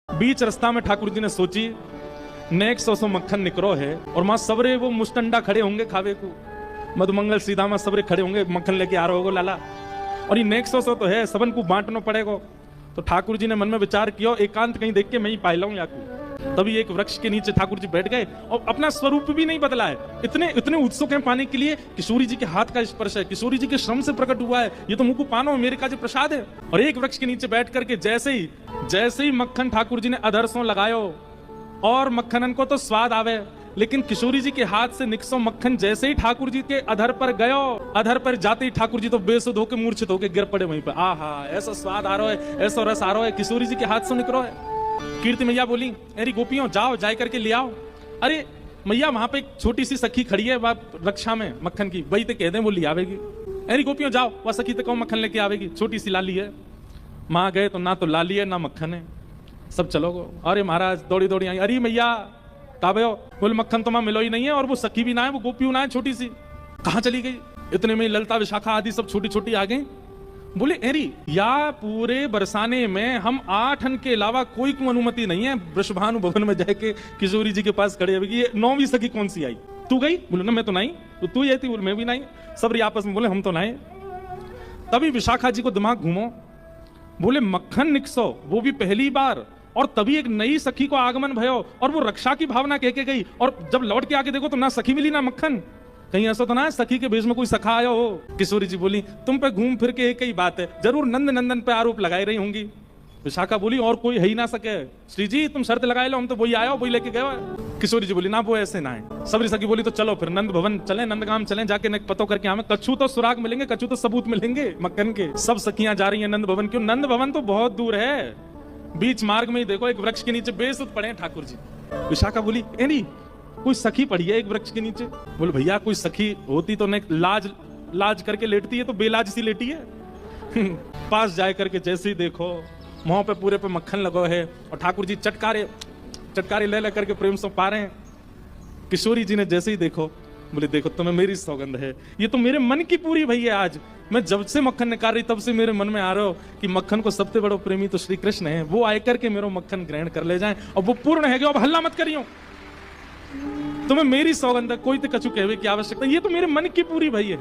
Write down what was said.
बीच रास्ता में ठाकुर जी ने सोची नेक सो मक्खन निकरो है और मां सबरे वो मुस्टंडा खड़े होंगे खावे को मधुमंगल सीधा मां सबरे खड़े होंगे मक्खन लेके आ रहे हो लाला और ये नेक सो तो है सबन को बांटना पड़ेगा। तो ठाकुर जी ने मन में विचार किया एकांत कहीं देख के मैं ही पाई लाऊं याकू। तभी एक वृक्ष के नीचे ठाकुर जी बैठ गए और अपना स्वरूप भी नहीं बदला है, इतने उत्सुक हैं पाने के लिए। किशोरी जी के हाथ का स्पर्श है, किशोरी जी के श्रम से प्रकट हुआ है, ये तो मुझको पानो मेरे का जो प्रसाद है। और एक वृक्ष के नीचे बैठ करके जैसे ही मक्खन ठाकुर जी ने अधरसों लगायो और मक्खनन को तो स्वाद आवे, लेकिन किशोरी जी के हाथ से निकसो मक्खन जैसे ही ठाकुर जी के अधर पर गयो, अधर पर जाते ही ठाकुर जी तो बेसुध होकर मूर्छित होकर गिर पड़े वहीं पर। आहा, ऐसा स्वाद आ रहा है, ऐसा रस आ रहा है, किशोरी जी के हाथ से निकलो है। कीर्ति मैया बोली, अरे गोपियों जाओ जाए करके ले आओ। अरे मैया वहां पे एक छोटी सी सखी खड़ी है रक्षा में मक्खन की, वही तो कह दे वो ले आवेगी। अरे गोपियों जाओ, वह सखी तो कौन मक्खन लेके आवेगी, छोटी सी लाली है। मां गए तो ना तो लाली है ना मक्खन है, सब चलो गो। अरे महाराज दौड़ी दौड़ी आई, अरे मैया ताबे हो, बोल मक्खन तो मां मिलो ही नहीं है और वो सखी भी ना है, वो गोपियों ना है, छोटी सी कहां चली गई। इतने में ललता विशाखा आदि सब छोटी छोटी आ गई। बोले एरी या पूरे बरसाने में हम 8 के अलावा कोई को अनुमति नहीं है वृषभानु भवन में जाके किशोरी जी के पास खड़े हुए। ये 9वीं सखी कौन सी आई, तू गई? बोले ना मैं तो नहीं। तो तू आई थी? बोले मैं भी नहीं। सब आपस में बोले हम तो नहीं। तभी विशाखा जी को दिमाग घूमो, बोले मक्खन निकसो वो भी पहली बार, और तभी एक नई सखी को आगमन भयो और वो रक्षा की भावना कह के गई, और जब लौट के आके देखो तो ना सखी मिली ना मक्खन। कहीं ऐसा तो ना सखी के भेष में कोई सखा आया हो। किशोरी जी बोली तुम पे घूम फिर के एक ही बात है, जरूर नंद नंदन पे आरोप लगाई रही होंगी। विशाखा बोली और कोई है ही ना सके, श्री जी तुम शर्त लगाए लो, हम तो वही आयो वही लेके गए। किशोरी जी बोली ना वो ऐसे ना है। सबरी सखी बोली तो चलो फिर नंद भवन चले, नंदगाम चले, जाके न पतो करके हमें कच्छू तो सुराग मिलेंगे, कच्छू तो सबूत मिलेंगे मक्खन के। सब सखियां जा रही है नंद भवन। क्यों? नंद भवन तो बहुत दूर है, बीच मार्ग में ही देखो एक वृक्ष के नीचे बेसुध पड़े हैं ठाकुर जी। विशाखा बोली एनी कोई सखी पड़ी है एक वृक्ष के नीचे? बोले भैया कोई सखी होती तो न लाज करके लेटती है, तो बेलाज सी लेटी है। पास जाए करके जैसे ही देखो मुंह पे पूरे पे मक्खन लगो है और ठाकुर जी चटकारे ले करके प्रेम से पा रहे हैं। किशोरी जी ने जैसे ही देखो बोले देखो तुम्हें मेरी सौगंध है, ये तो मेरे मन की पूरी भई है। आज मैं जब से मक्खन निकाल रही तब से मेरे मन में आ रहा हो कि मक्खन को सबसे बड़ो प्रेमी तो श्री कृष्ण है, वो आए करके मेरा मक्खन ग्रहण कर ले जाए और वो पूर्ण है। अब हल्ला मत करियो, तुम्हें मेरी सौगंध है, कोई तो कछु कहवे की आवश्यकता, ये तो मेरे मन की पूरी भई है।